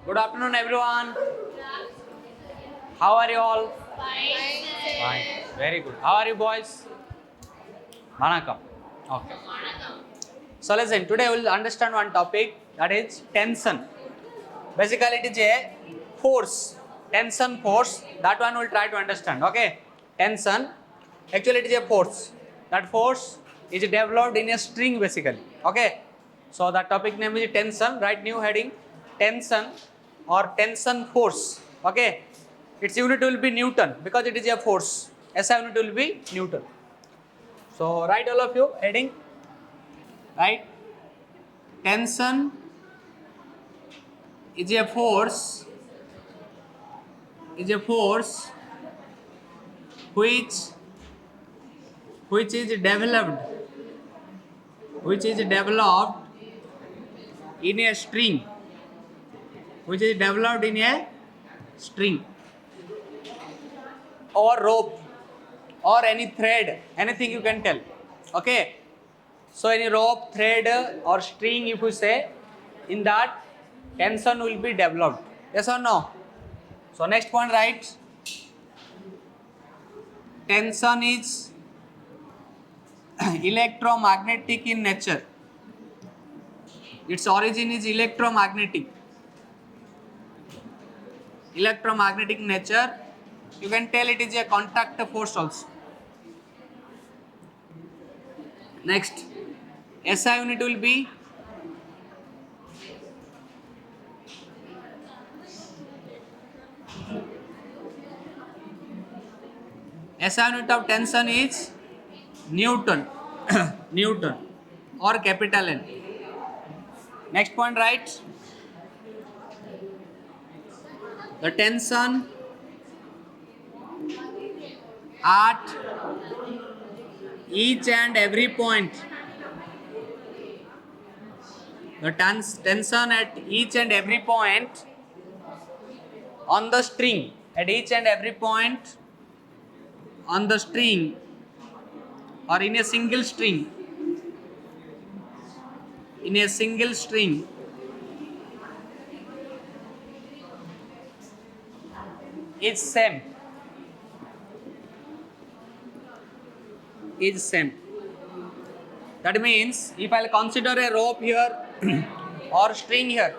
Good afternoon, everyone. How are you all? Fine. Very good. How are you, boys? Vanakkam. Okay. So listen. Today we will understand one topic, that is tension. Basically, it is a force. Tension force. That one we'll try to understand. Okay. Tension. Actually, it is a force. That force is developed in a string, basically. Okay. So the topic name is tension. Write new heading. Tension or tension force. Okay. Its unit will be Newton because it is a force. SI unit will be Newton. So write all of you heading. Right. Tension is a force which is developed in a string or rope or any thread, anything you can tell. Okay. So any rope, thread or string, if you say, in that tension will be developed. Yes or no? So next point, write. Tension is electromagnetic in nature. Its origin is electromagnetic nature. You can tell it is a contact force also. Next, SI unit will be SI unit of tension is Newton. Newton or capital N. Next point, write. The tension at each and every point. The tension at each and every point on the string. At each and every point on the string or in a single string. Is same. That means if I'll consider a rope here or string here,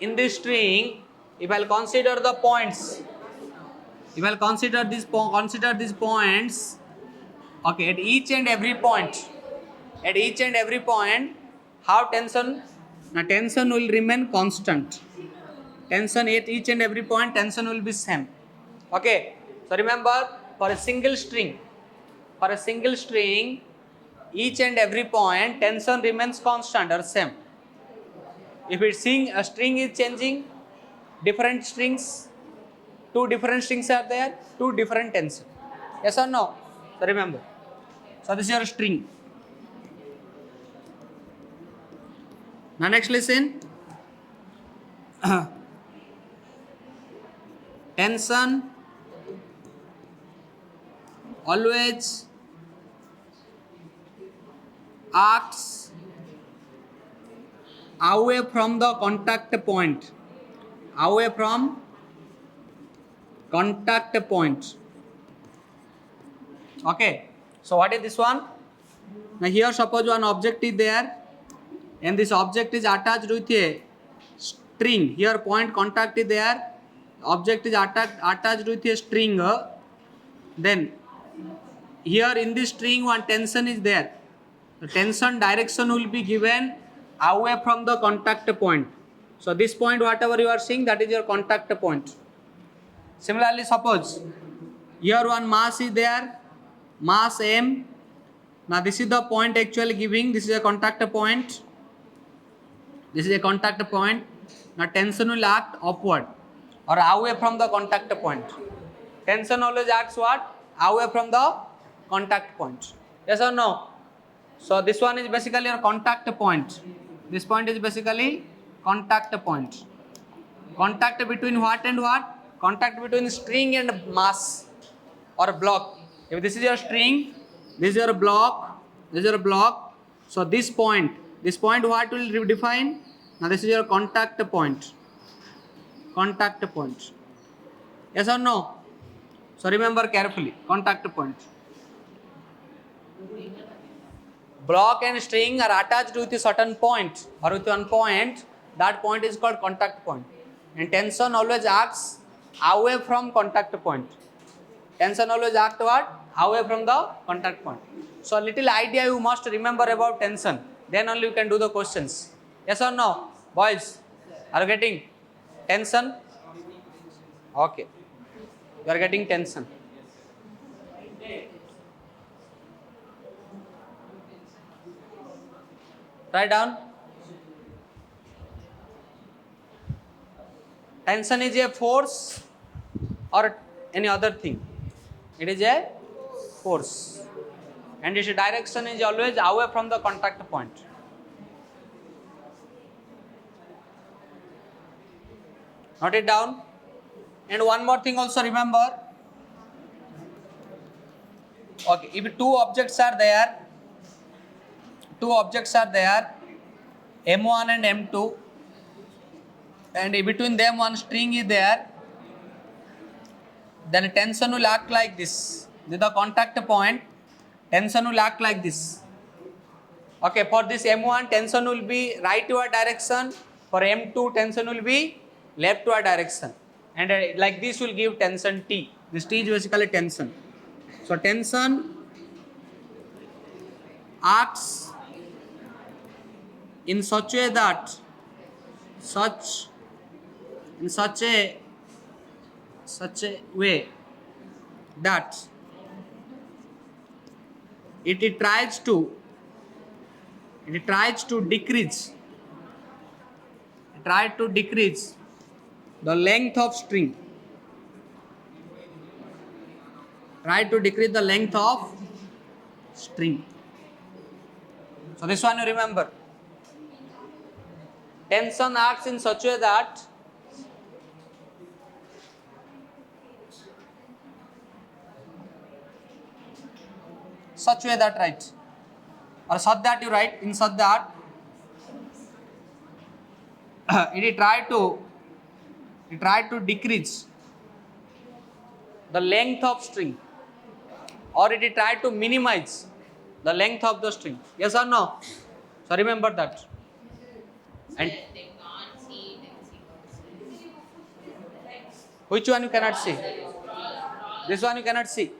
in this string, if I'll consider the points, consider these points, okay, at each and every point, how tension? Now tension will remain constant. Tension at each and every point, tension will be same. Okay. So remember, for a single string, each and every point tension remains constant or same. If it's a string is changing, different strings, two different strings are there, two different tension. Yes or no? So remember. So this is your string. Now next listen. Tension always acts away from the contact point. Okay. So what is this one? Now here suppose one object is there and this object is attached with a string. Here point contact is there. Object is attached with a string. Then here in this string one tension is there. The tension direction will be given away from the contact point. So this point whatever you are seeing, that is your contact point. Similarly, suppose here one mass is there, mass M. Now this is the point actually giving, this is a contact point. Now tension will act upward or away from the contact point. Tension always acts what? Away from the contact point. Yes or no? So this one is basically your contact point. This point is basically contact point. Contact between what and what? Contact between string and mass or block. If this is your string, this is your block, So this point This point what will define? Now this is your contact point. Contact point. Yes or no? So remember carefully. Contact point. Block and string are attached with a certain point or with one point. That point is called contact point. And tension always acts away from contact point. Tension always acts what? Away from the contact point. So a little idea you must remember about tension. Then only you can do the questions. Yes or no? Boys, are you getting tension? Okay. You are getting tension. Write down. Tension is a force or any other thing. It is a force. And its direction is always away from the contact point. Note it down. And one more thing also remember. Okay, if two objects are there, M1 and M2, and between them one string is there, then tension will act like this. With the contact point, tension will act like this. Okay, for this M1, tension will be rightward direction. For M2, tension will be leftward direction. And like this will give tension T. This T is basically tension. So tension acts in such a way that it tries to decrease the length of string. So this one you remember. Tension acts in such a way that right, or such that you write in such that it try to decrease the length of string, or it try to minimize the length of the string. Yes or no? So remember that. And which one you cannot see? This one you cannot see.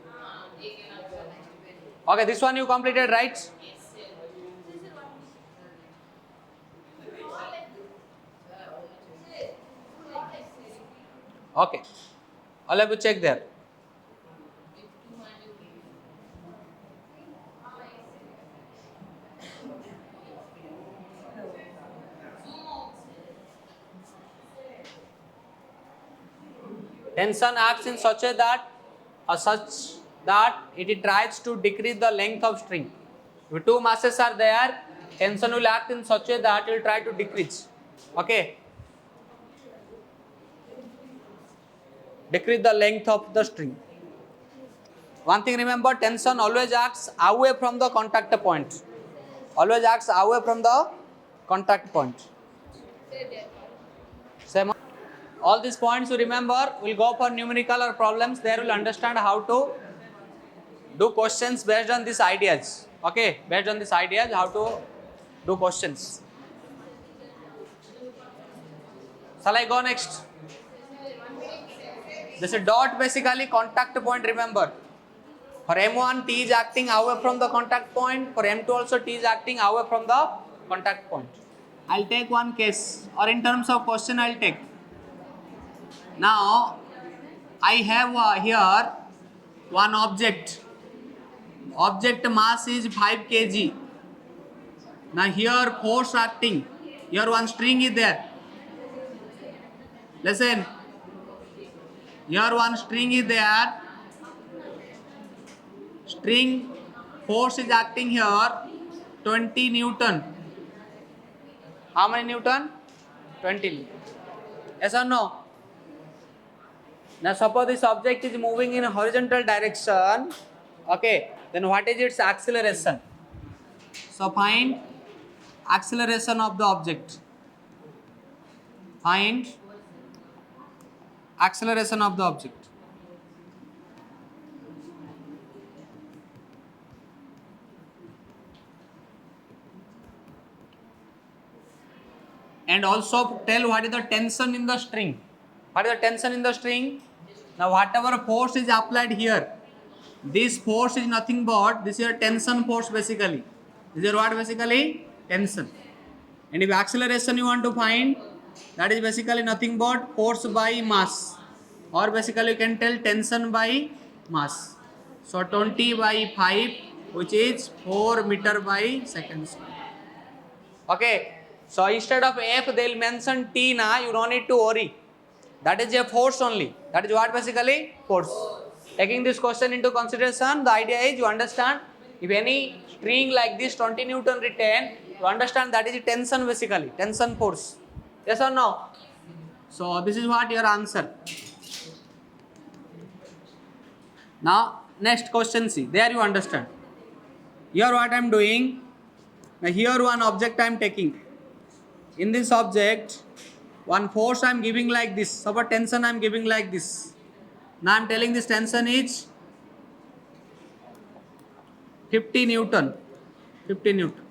Okay, this one you completed, right? Okay. I'll have to check there. Tension acts in such a that it tries to decrease the length of string. If two masses are there, tension will act in such a that it will try to decrease. Okay. Decrease the length of the string. One thing remember, tension always acts away from the contact point. Same. All these points you remember, will go for numerical or problems. There will understand how to do questions based on these ideas. Okay, based on these ideas, how to do questions. Shall I go next? This is dot, basically contact point, remember. For M1, T is acting away from the contact point. For M2 also, T is acting away from the contact point. I'll take one case, or in terms of question I'll take. Now, I have here one object. Object mass is 5 kg. Now here force acting. Here one string is there. Listen. Here one string is there. String force is acting here 20 Newton. How many Newton? 20. Yes or no? Now suppose this object is moving in a horizontal direction. Okay, then what is its acceleration? So find acceleration of the object. Find acceleration of the object. And also tell what is the tension in the string. What is the tension in the string? Now whatever force is applied here, this force is nothing but this is a tension force basically. This is what basically? Tension. And if acceleration you want to find, that is basically nothing but force by mass, or basically you can tell tension by mass. So 20 by 5, which is 4 meter by second square. Okay, so instead of F they will mention T na, you don't need to worry. That is a force only. That is what basically? Force. Taking this question into consideration, the idea is you understand if any string like this 20 Newton written, you understand that is a tension basically, tension force. Yes or no? So this is what your answer. Now next question see, there you understand. Here what I am doing, here one object I am taking. In this object, one force I am giving like this, suppose tension I am giving like this. Now I am telling this tension is 50 Newton. 50 Newton.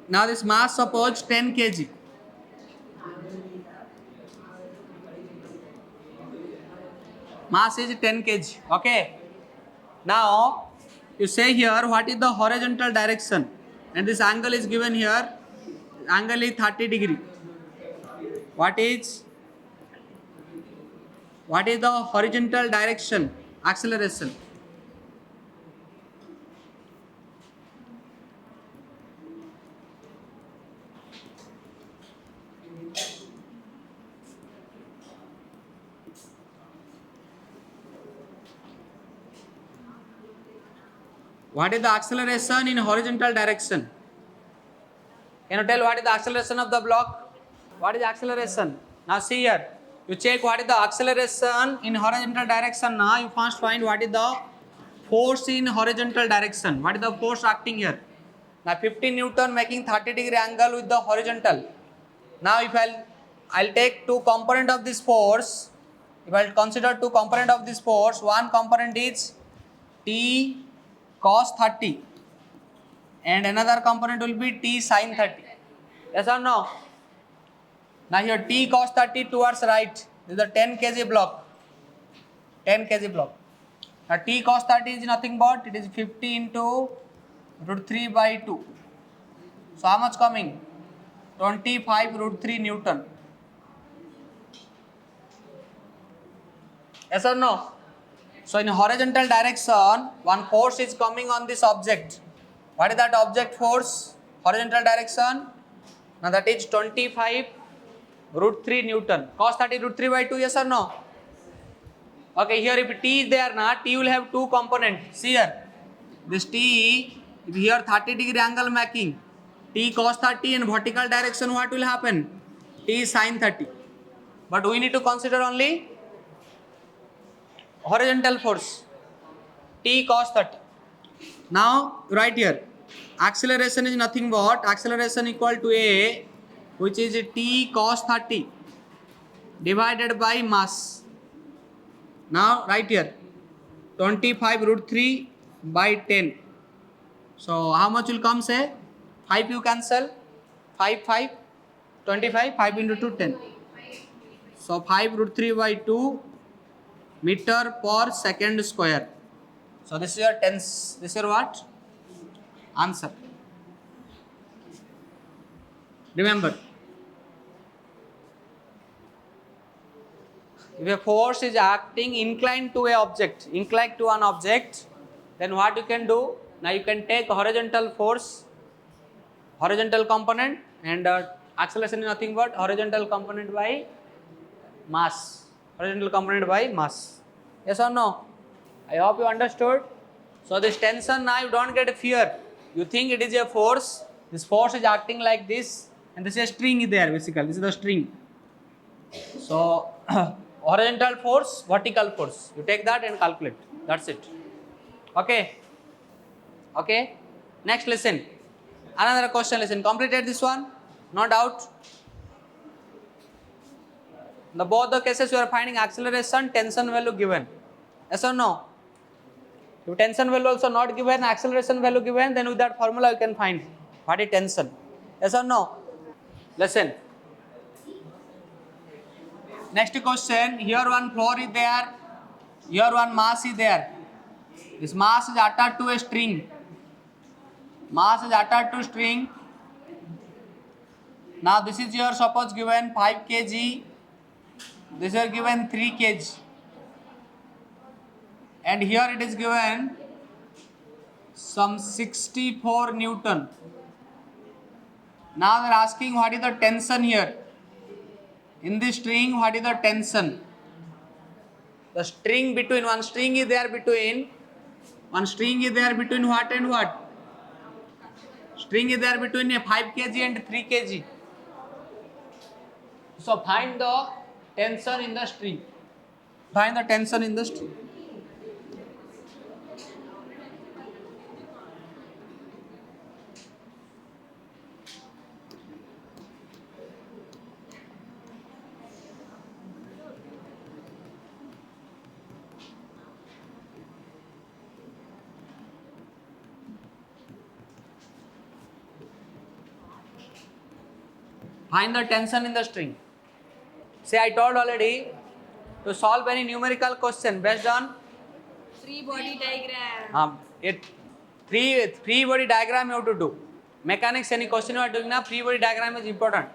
Now this mass suppose 10 kg. Mass is 10 kg. Okay. Now you say here what is the horizontal direction, and this angle is given here. Angle is 30 degree. What is the horizontal direction? Acceleration. What is the acceleration in horizontal direction? Can you tell what is the acceleration of the block? What is acceleration? Now see here. You check what is the acceleration in horizontal direction. Now you first find what is the force in horizontal direction. What is the force acting here? Now 15 Newton making 30 degree angle with the horizontal. Now if I'll take two component of this force. If I'll consider two component of this force, one component is T cos 30 and another component will be T sin 30. Yes or no? Now here T cos 30 towards right. This is a 10 kg block. 10 kg block. Now T cos 30 is nothing but it is 50 into root 3 by 2. So how much coming? 25 root 3 Newton. Yes or no? So in horizontal direction, one force is coming on this object. What is that object force? Horizontal direction. Now that is 25 root 3 Newton. Cos 30 root 3 by 2, yes or no? Okay, here if T is there, T will have two components. See here. This T, if here 30 degree angle making, T cos 30 in vertical direction, what will happen? T sin 30. But we need to consider only horizontal force, T cos 30. Now right here, acceleration is nothing but acceleration equal to A, which is T cos 30 divided by mass. Now right here, 25 root 3 by 10. So how much will come, say? 5 you cancel, 5, 25, 5 into 2, 10. So 5 root 3 by 2 meter per second square. So this is your this is your what? Answer. Remember, if a force is acting inclined to an object, then what you can do? Now you can take horizontal force, horizontal component, and acceleration is nothing but horizontal component by mass. Horizontal component by mass. Yes or no? I hope you understood. So this tension, now you don't get fear. You think it is a force. This force is acting like this, and this is a string there basically. This is the string. So horizontal force, vertical force. You take that and calculate. That's it. Okay. Okay. Next, listen. Another question. Listen. Completed this one. No doubt. The both the cases you are finding acceleration, tension value given. Yes or no? If tension value also not given, acceleration value given, then with that formula you can find what is tension. Yes or no? Listen. Next question. Here one floor is there. Here one mass is there. This mass is attached to a string. Mass is attached to string. Now this is your suppose given 5 kg. This is given 3 kg. And here it is given some 64 Newton. Now they are asking what is the tension here. In this string, what is the tension? The string between, one string is there between what and what? String is there between a 5 kg and 3 kg. So find the tension in the string. Find the tension in the string. Find the tension in the string. Say I told already to solve any numerical question based on Free body diagram. free body diagram you have to do. Mechanics any question you are doing now, free body diagram is important.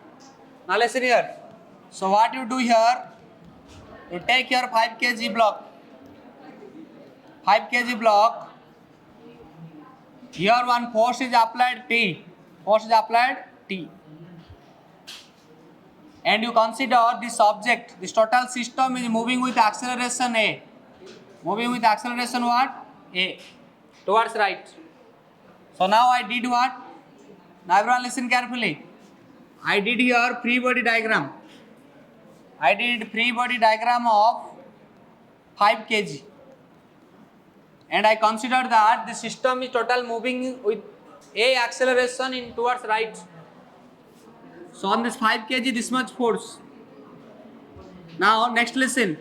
Now listen here. So what you do here, you take your 5 kg block. 5 kg block. Here one force is applied T. Force is applied T. And you consider this object, this total system is moving with acceleration A. Moving with acceleration what? A. Towards right. So now I did what? Now everyone listen carefully. I did here free body diagram. I did free body diagram of 5 kg. And I consider that the system is total moving with A acceleration in towards right. So on this 5 kg, this much force. Now next listen.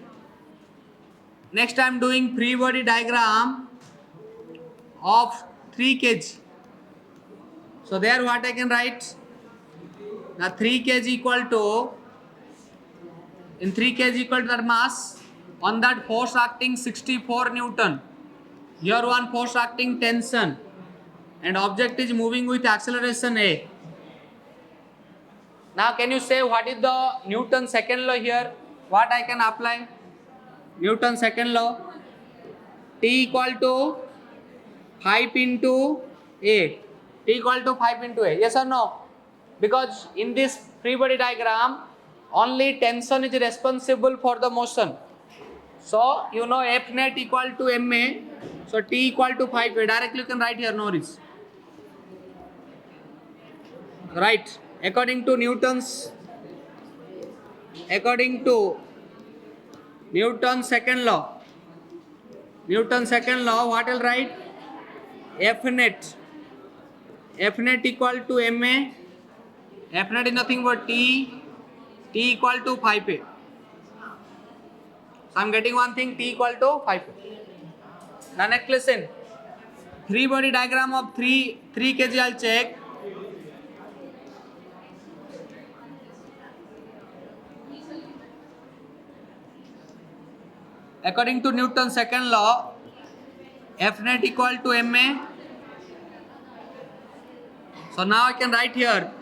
Next I am doing free body diagram of 3 kg. So there what I can write? Now 3 kg equal to, in 3 kg equal to that mass, on that force acting 64 Newton. Here one force acting tension. And object is moving with acceleration A. Now can you say what is the Newton's second law here? What I can apply? Newton's second law. T equal to 5 into A. T equal to 5 into A. Yes or no? Because in this free body diagram, only tension is responsible for the motion. So you know F net equal to ma. So T equal to 5A. Directly you can write here, no risk. Right. According to Newton's second law, what will write? F net equal to ma. F net is nothing but T equal to 5A. So I am getting one thing, T equal to 5A. Now next listen. Free body diagram of 3 kg I will check. According to Newton's second law, F net equal to ma. So now I can write here.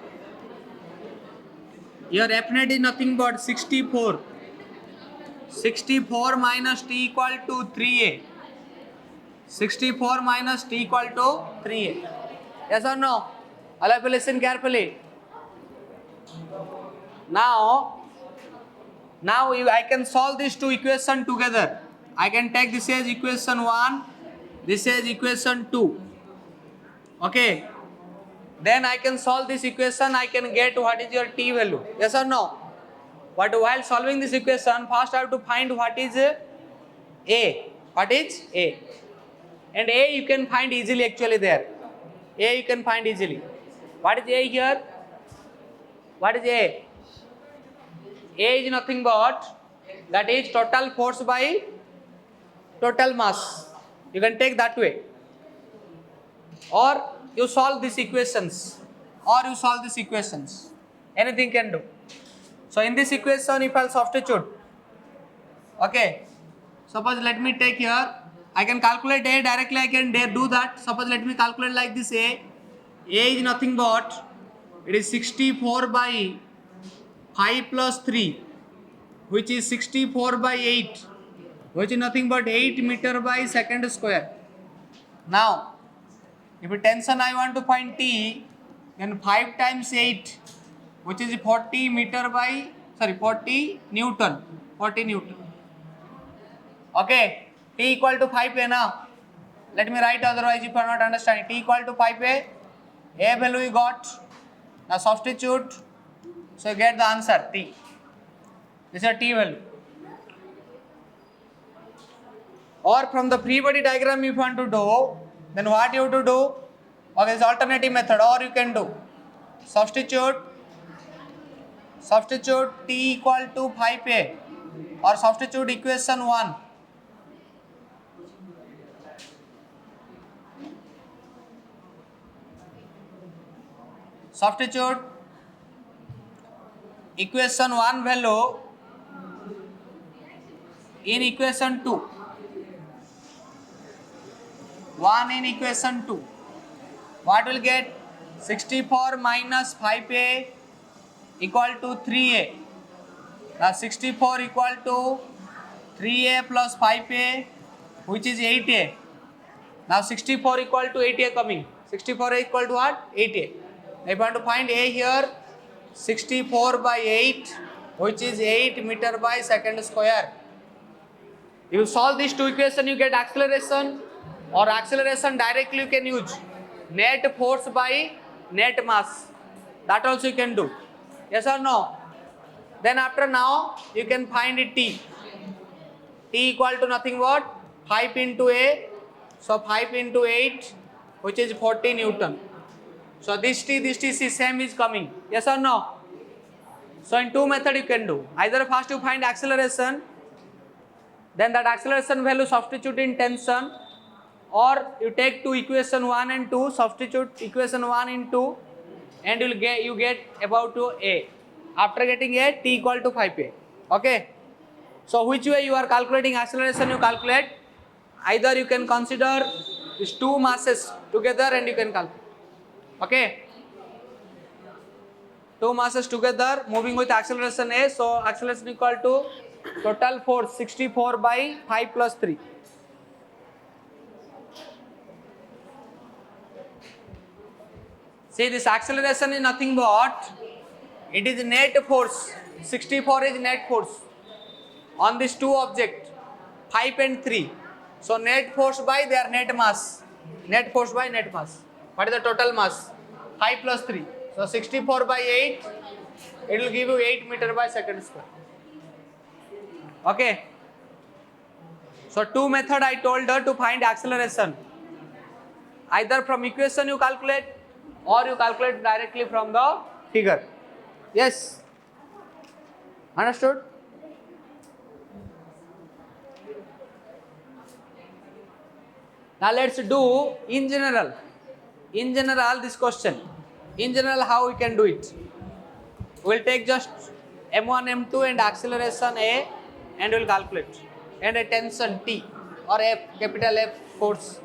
Here F net is nothing but 64. 64 minus T equal to 3A. 64 minus T equal to 3A. Yes or no? All of you listen carefully. Now I can solve these two equations together. I can take this as equation 1, this as equation 2. Okay. Then I can solve this equation, I can get what is your T value. Yes or no? But while solving this equation, first I have to find what is A. What is A? And A you can find easily actually there. A you can find easily. What is A here? What is A? A is nothing but that is total force by total mass. You can take that way. Or you solve these equations. Anything can do. So in this equation, if I'll substitute, okay, suppose let me take here, I can calculate A directly, I can do that. Suppose let me calculate like this A is nothing but, it is 64 by 5 plus 3, which is 64 by 8, which is nothing but 8 meter by second square. Now, if tension I want to find T, then 5 times 8, which is 40 Newton. Okay, T equal to 5A now. Let me write, otherwise if you are not understanding. T equal to 5A, A value you got. Now substitute, so you get the answer T. This is a T value. Or from the free body diagram if you want to do, then what you have to do? Okay, this alternative method, or you can do substitute T equal to 5A, or substitute equation 1. Substitute equation 1 value in equation 2. 1 in equation 2. What will get? 64 minus 5A equal to 3A. Now 64 equal to 3A plus 5A, which is 8A. Now 64 equal to 8A coming. 64 equal to what? 8A. If I want to find A here, 64 by 8, which is 8 meter by second square. You solve these two equations, you get acceleration, or acceleration directly you can use net force by net mass. That also you can do. Yes or no? Then after now you can find it T. T equal to nothing but 5 into A. So 5 into 8, which is 40 Newton. So this T same is coming. Yes or no? So in two methods you can do. Either first you find acceleration, then that acceleration value substitute in tension, or you take two equation 1 and 2, substitute equation 1 in 2, and you get about to A. After getting A, T equal to 5A. Okay. So which way you are calculating acceleration, you calculate. Either you can consider these two masses together and you can calculate. Okay. Two masses together moving with acceleration A. So acceleration equal to total force 64 by 5 plus 3. See, this acceleration is nothing but, it is net force. 64 is net force on these two objects, 5 and 3. So net force by their net mass. Net force by net mass. What is the total mass? 5 plus 3. So 64 by 8, it will give you 8 meter by second square. Okay. So two method I told her to find acceleration. Either from equation you calculate, or you calculate directly from the figure. Yes. Understood? Now let's do in general. In general this question. In general how we can do it. We will take just M1, M2 and acceleration A and we will calculate. And a tension T or F, capital F force.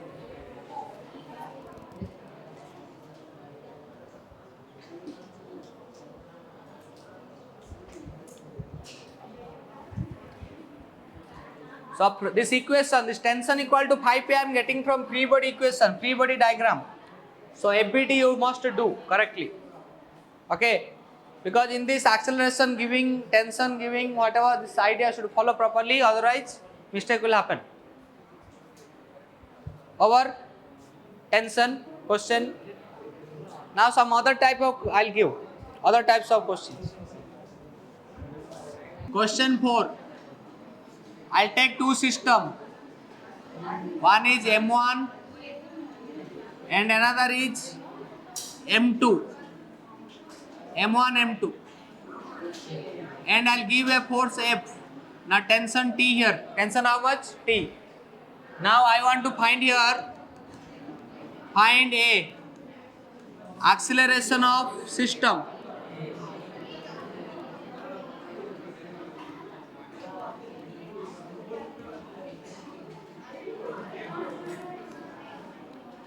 So this equation, this tension equal to 5A I am getting from free body equation, free body diagram. So FBD you must do correctly. Okay. Because in this acceleration giving, tension giving, whatever, this idea should follow properly, otherwise mistake will happen. Over tension question. Now some other type of, I'll give other types of questions. Question 4. I'll take two system. One is M1 and another is M2. M1, M2. And I'll give a force F. Now tension T here. Tension how much? T. Now I want to find here. Find A. Acceleration of system.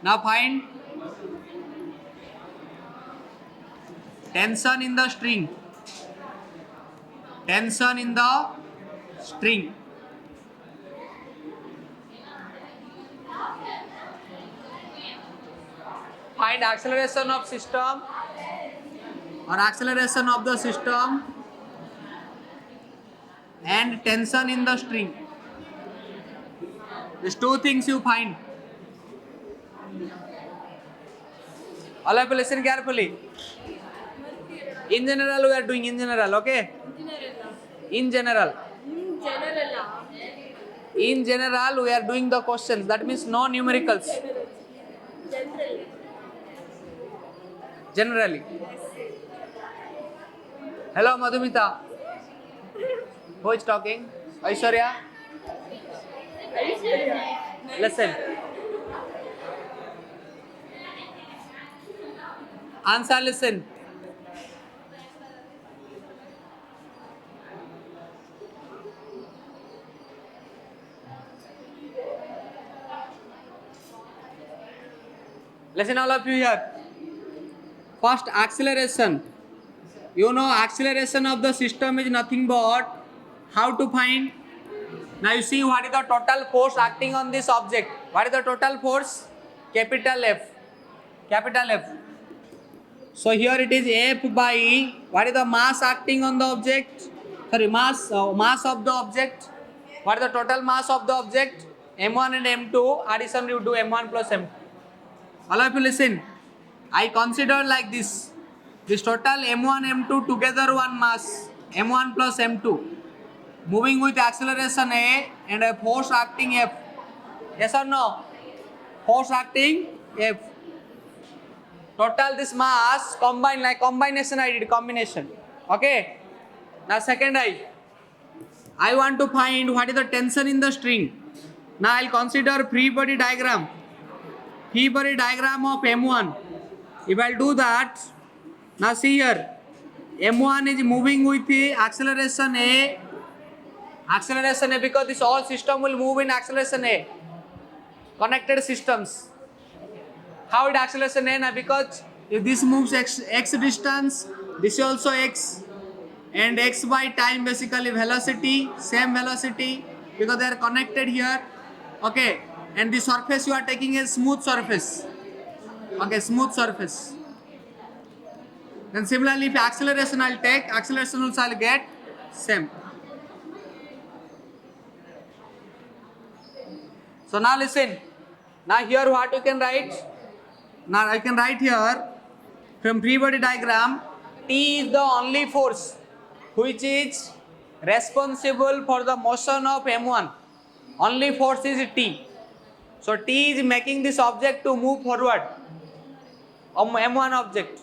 Now find tension in the string. Tension in the string. Find acceleration of system or acceleration of the system and tension in the string. These two things you find. All of you listen carefully. In general, we are doing in general, okay? In general. In general, we are doing the questions. That means no numericals. Generally. Hello, Madhumita. Who is talking? Aishwarya? Listen. Answer, listen. Listen, all of you here. First, acceleration. You know, acceleration of the system is nothing but how to find. Now you see what is the total force acting on this object. What is the total force? Capital F. Capital F. So here it is F by what is the mass acting on the object? Sorry, mass of the object. What is the total mass of the object? M1 and M2. Addition you do M1 plus M2. All of you listen. I consider like this. This total M1, M2 together one mass. M1 plus M2. Moving with acceleration A and a force acting F. Yes or no? Force acting F. Total this mass combined, like combination I did, combination. Okay. Now second I want to find what is the tension in the string. Now I'll consider free body diagram. Free body diagram of M1. If I'll do that, now see here, M1 is moving with the acceleration A. Acceleration A because this all system will move in acceleration A. Connected systems. How it acceleration A? Now because if this moves x distance, this is also x. And x by time basically velocity, same velocity because they are connected here. Okay. And the surface you are taking is smooth surface. Okay, smooth surface. Then similarly, if acceleration I'll take, acceleration also I'll get same. So now listen. Now here what you can write? Now I can write here from free body diagram, T is the only force which is responsible for the motion of M1. Only force is T. So T is making this object to move forward. M1 object.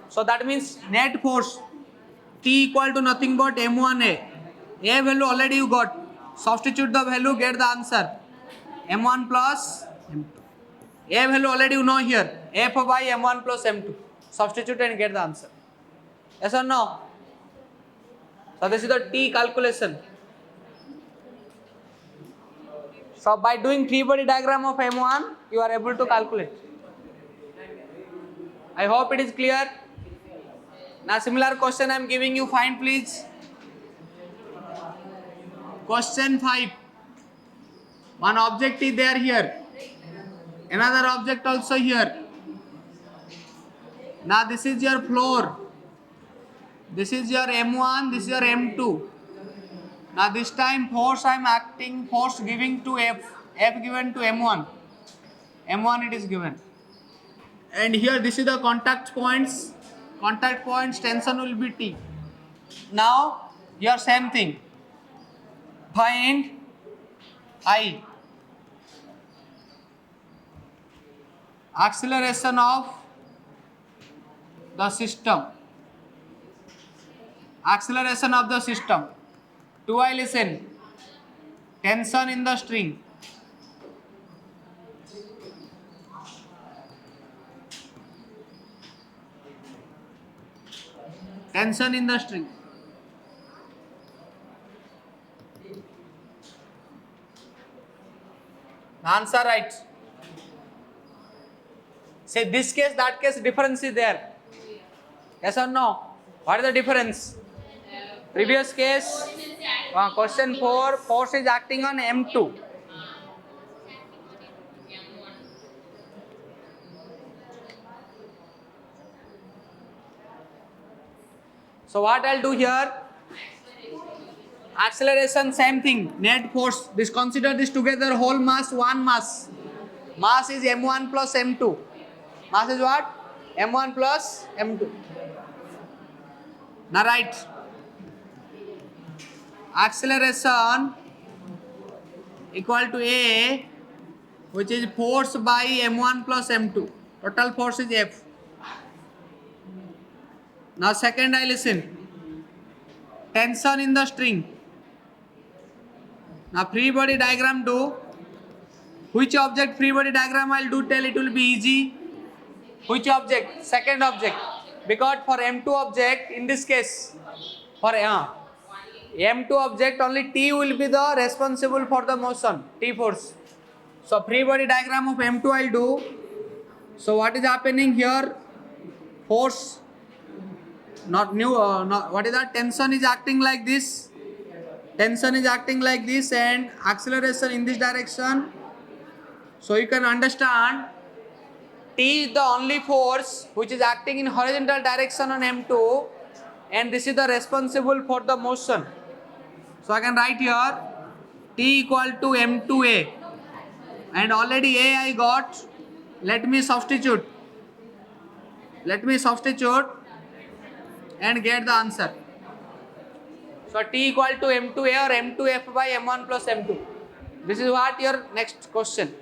So that means net force T equal to nothing but M1A. A value already you got. Substitute the value, get the answer. M1 plus M2. A value already you know here. F by M1 plus M2. Substitute and get the answer. Yes or no? So this is the T calculation. So by doing free body diagram of M1, you are able to calculate. I hope it is clear. Now similar question I am giving you, find please. Question 5. One object is there here. Another object also here. Now this is your floor. This is your M1, this is your M2. Now this time force I am acting, force giving to F. F given to M1. M1 it is given. And here this is the contact points. Contact points tension will be T. Now here same thing. find I. Acceleration of the system. Acceleration of the system. 2I listen. Tension in the string. Tension in the string. Answer right. Say this case, that case, difference is there. Yes or no? What is the difference? Previous case, question 4, force is acting on M2. So what I'll do here? Acceleration, same thing. Net force. This consider this together. Whole mass, one mass. Mass is M1 plus M2. Mass is what? M1 plus M2. Now write. Acceleration equal to A, which is force by M1 plus M2. Total force is F. Now second I listen. Tension in the string. Now free body diagram do. Which object free body diagram I'll do, tell it will be easy. Which object? Second object. Because for M2 object, in this case, for M2 object only T will be the responsible for the motion, T force. So free body diagram of M2 I'll do. So what is happening here? Force, not new, what is that? Tension is acting like this. Tension is acting like this and acceleration in this direction. So you can understand T is the only force which is acting in horizontal direction on M2 and this is the responsible for the motion. So I can write here T equal to M2A and already A I got. Let me substitute and get the answer. So T equal to M2A or M2F by M1 plus M2. This is what your next question.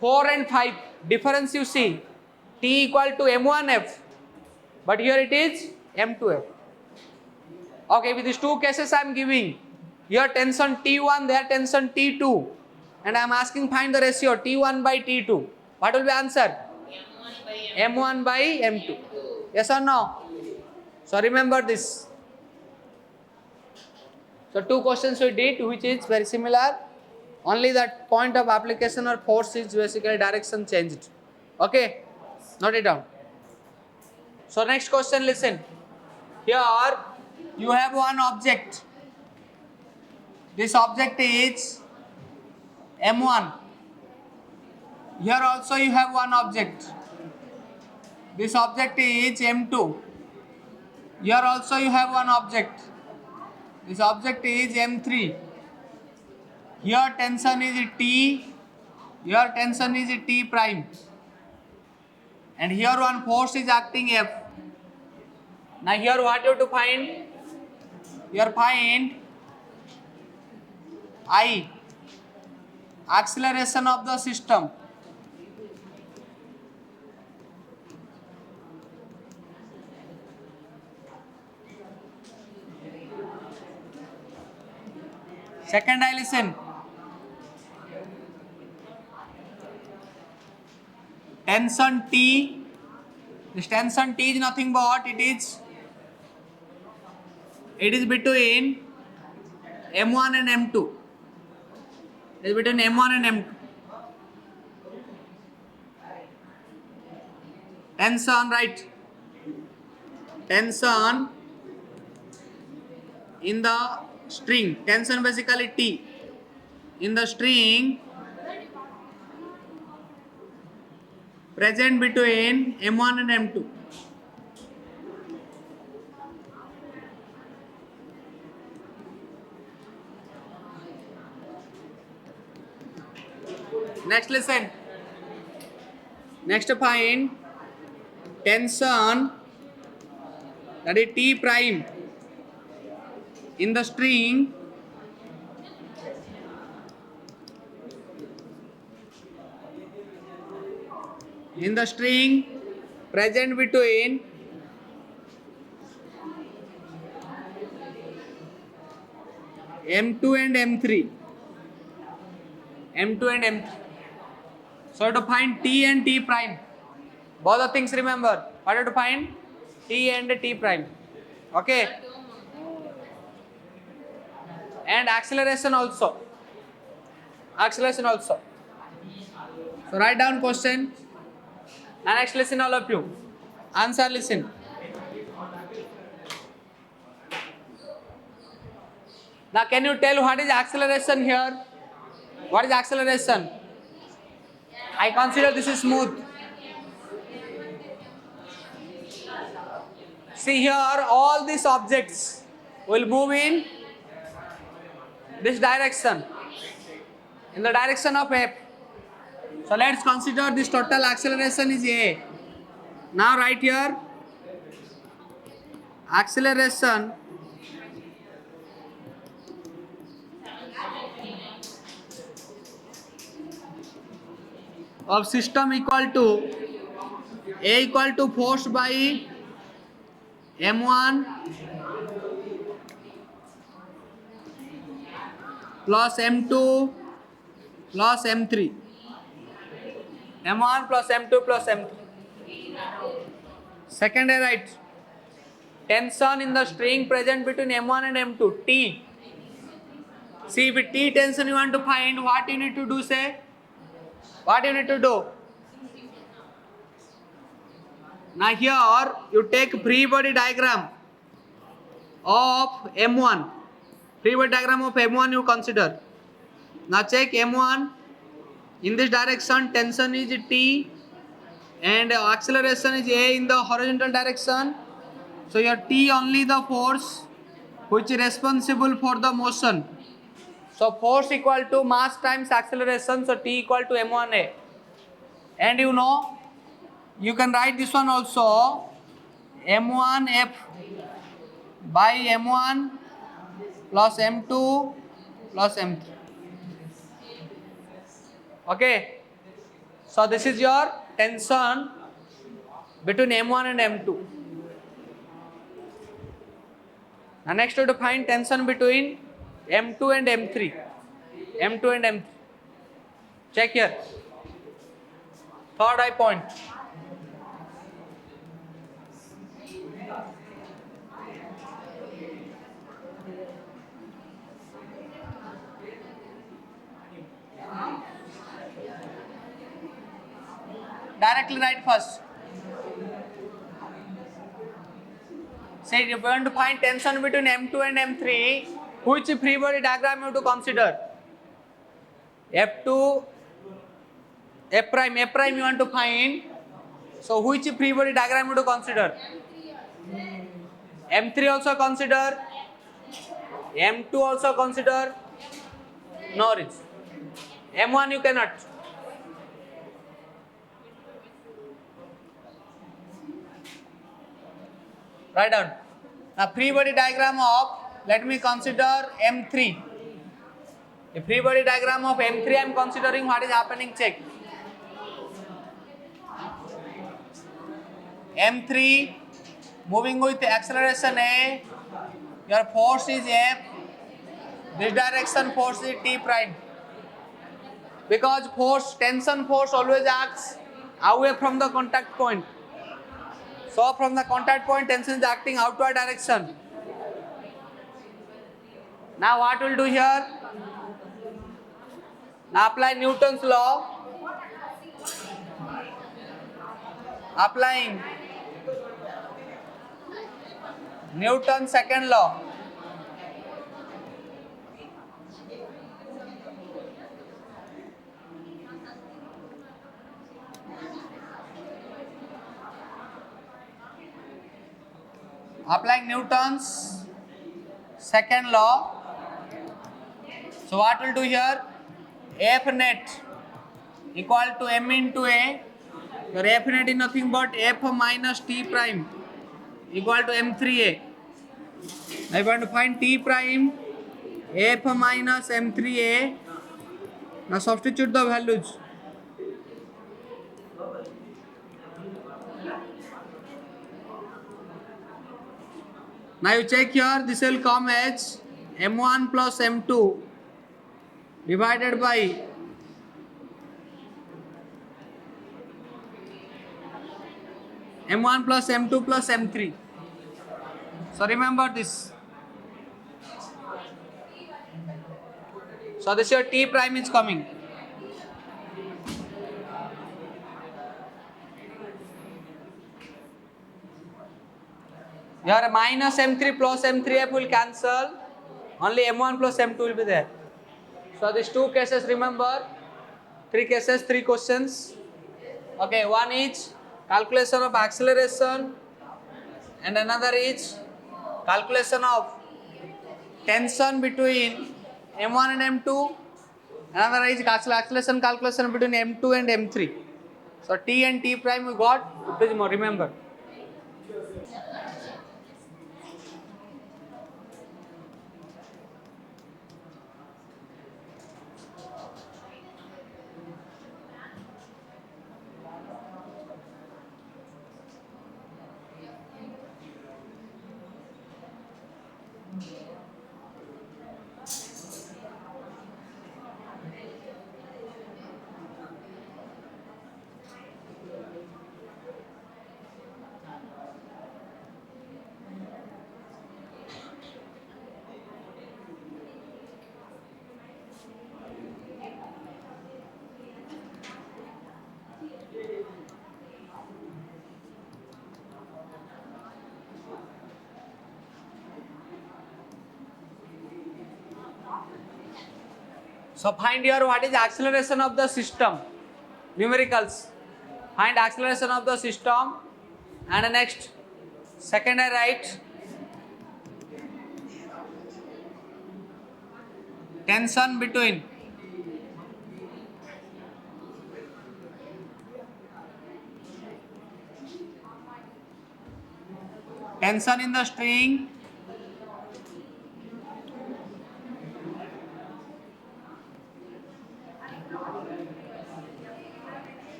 4 and 5 difference you see. T equal to M1F, but here it is M2F. Okay, with these two cases I am giving. Here tension T1, there tension T2, and I am asking find the ratio T1 by T2. What will be answer? M1 by M2. Yes or no? So remember this. So two questions we did, which is very similar. Only that point of application or force is basically direction changed. Okay, note it down. So next question, listen. Here you have one object. This object is M1. Here also you have one object. This object is M2. Here also you have one object. This object is M3. Here tension is T. Here tension is T prime. And here one force is acting F. Now here what you have to find? Here find I. Acceleration of the system. Second I listen. Tension T. This tension T is nothing but it is between M1 and M2. It is between M1 and M2. Tension, right? Tension in the string. Tension basically T. In the string present between M1 and M2. Next listen. Next find tension, that is T prime, in the string in the string present between M2 and M3. M2 and M3. So to find T and T prime. Both the things remember. What to find? T and T prime. Okay. And acceleration also. Acceleration also. So write down question. And next listen all of you. Answer listen. Now can you tell what is acceleration here? What is acceleration? I consider this is smooth. See here, all these objects will move in this direction, in the direction of F. So let's consider this total acceleration is A. Now write here, acceleration of system equal to A equal to force by M1 plus M2 plus M3. M1 plus M2 plus M3. Second I write tension in the string present between M1 and M2, T. See, with T tension you want to find, what you need to do, say? What you need to do? Now here you take free body diagram of M1. Free body diagram of M1 you consider. Now check M1. In this direction tension is T and acceleration is A in the horizontal direction. So your T only the force which is responsible for the motion. So force equal to mass times acceleration. So T equal to M1A. And you know, you can write this one also, M1F by M1 plus M2 plus M3. Okay. So this is your tension between M1 and M2. Now next we have to find tension between M2 and M3. M2 and M3. Check here. Third eye point. Directly write first. Say if you want to find tension between M2 and M3, which free body diagram you have to consider? F2, F prime you want to find. So which free body diagram you have to consider? M3 also consider. M2 also consider. No reach. M1 you cannot. Write down. Now free body diagram of, let me consider M3. The free body diagram of M3 I am considering, what is happening, check. M3 moving with acceleration A, your force is F, this direction force is T prime. Because force, tension force always acts away from the contact point. So from the contact point tension is acting outward direction. Now what we'll do here? Now apply Newton's law. Applying Newton's second law. Applying Newton's second law. So what we'll do here? F net equal to M into A. Your F net is nothing but F minus T prime equal to M3A. Now you want to find T prime, F minus M3A. Now substitute the values. Now you check here, this will come as m1 plus m2 divided by m1 plus m2 plus m3. So remember this. So this your t prime is coming. Your minus m3 plus m3f will cancel. Only m1 plus m2 will be there. So these two cases, remember, three cases, three questions. Okay, one is calculation of acceleration and another is calculation of tension between m1 and m2. Another is acceleration calculation between m2 and m3. So t and t prime we got, please remember. So find here what is acceleration of the system, numericals. Find acceleration of the system, and next second I write tension between tension in the string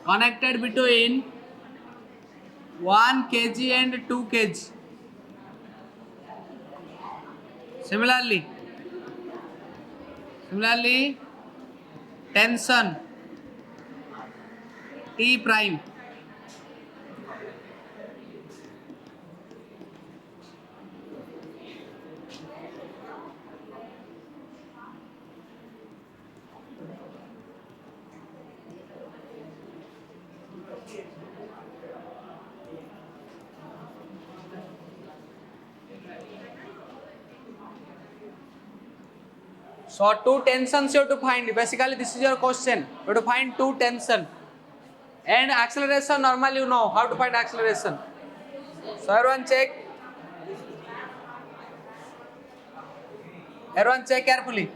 connected between 1 kg and 2 kg. Similarly, tension T prime so two tensions you have to find. Basically this is your question. You have to find two tension. And acceleration, normally you know how to find acceleration. So everyone check. Everyone check carefully.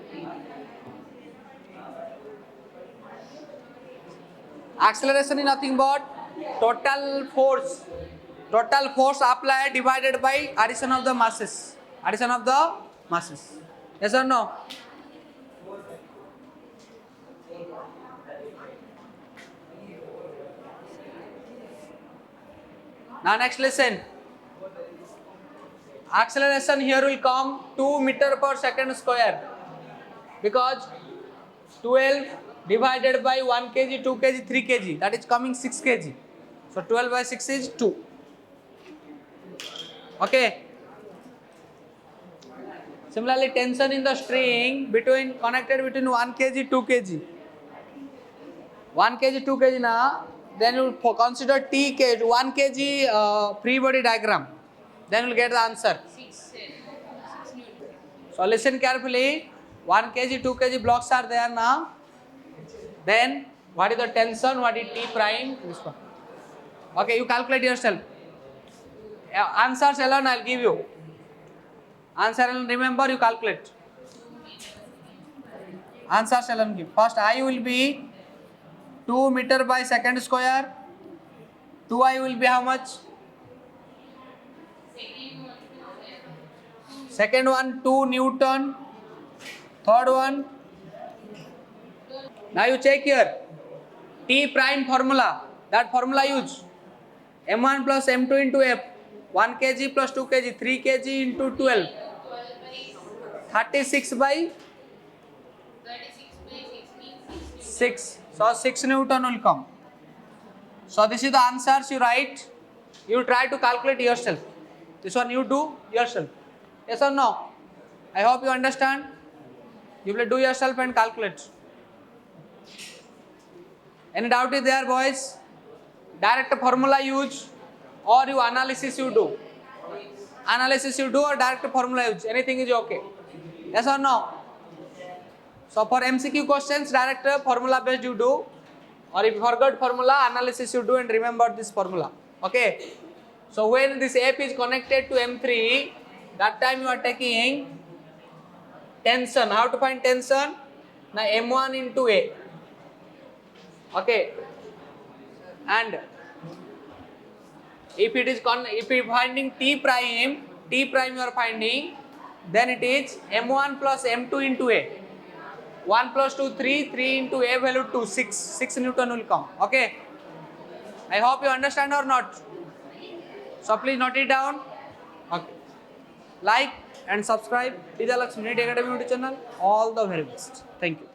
Acceleration is nothing but total force applied divided by addition of the masses. Yes or no? Now next listen. Acceleration here will come 2 meter per second square, because 12 divided by 1 kg, 2 kg, 3 kg, that is coming 6 kg. So 12 by 6 is 2. Okay. Similarly, tension in the string connected between 1 kg, 2 kg. 1 kg, 2 kg now, then you will consider T kg, 1 kg free body diagram. Then you will get the answer. So listen carefully. 1 kg, 2 kg blocks are there now. Then what is the tension? What is T prime? This one. Okay, you calculate yourself. Answers alone I will give you. Answer alone, remember you calculate. Answers alone give. First I will be 2 meter by second square. 2I will be how much? Second one 2 Newton. Third one. Now you check here. T prime formula. That formula use m1 plus m2 into f, 1 kg plus 2 kg, 3 kg into 12, 36 by 6. So 6 Newton will come. So this is the answers you write. You try to calculate yourself. This one you do yourself. Yes or no? I hope you understand. You will do yourself and calculate. Any doubt is there, boys? Direct formula use or you analysis you do? Analysis you do or direct formula use? Anything is okay. Yes or no? So for MCQ questions, direct formula based you do, or if you forgot formula, analysis you do and remember this formula. Okay. So when this AP is connected to M3, that time you are taking tension. How to find tension? Now M1 into A. Okay. And if it is if you are finding T prime you are finding, then it is M1 plus M2 into A. 1 plus 2, 3, 3 into A value 2, 6 Newton will come. Okay. I hope you understand or not. So please note it down. Okay. Like and subscribe. Teja Lakshmi NEET Academy YouTube channel. All the very best. Thank you.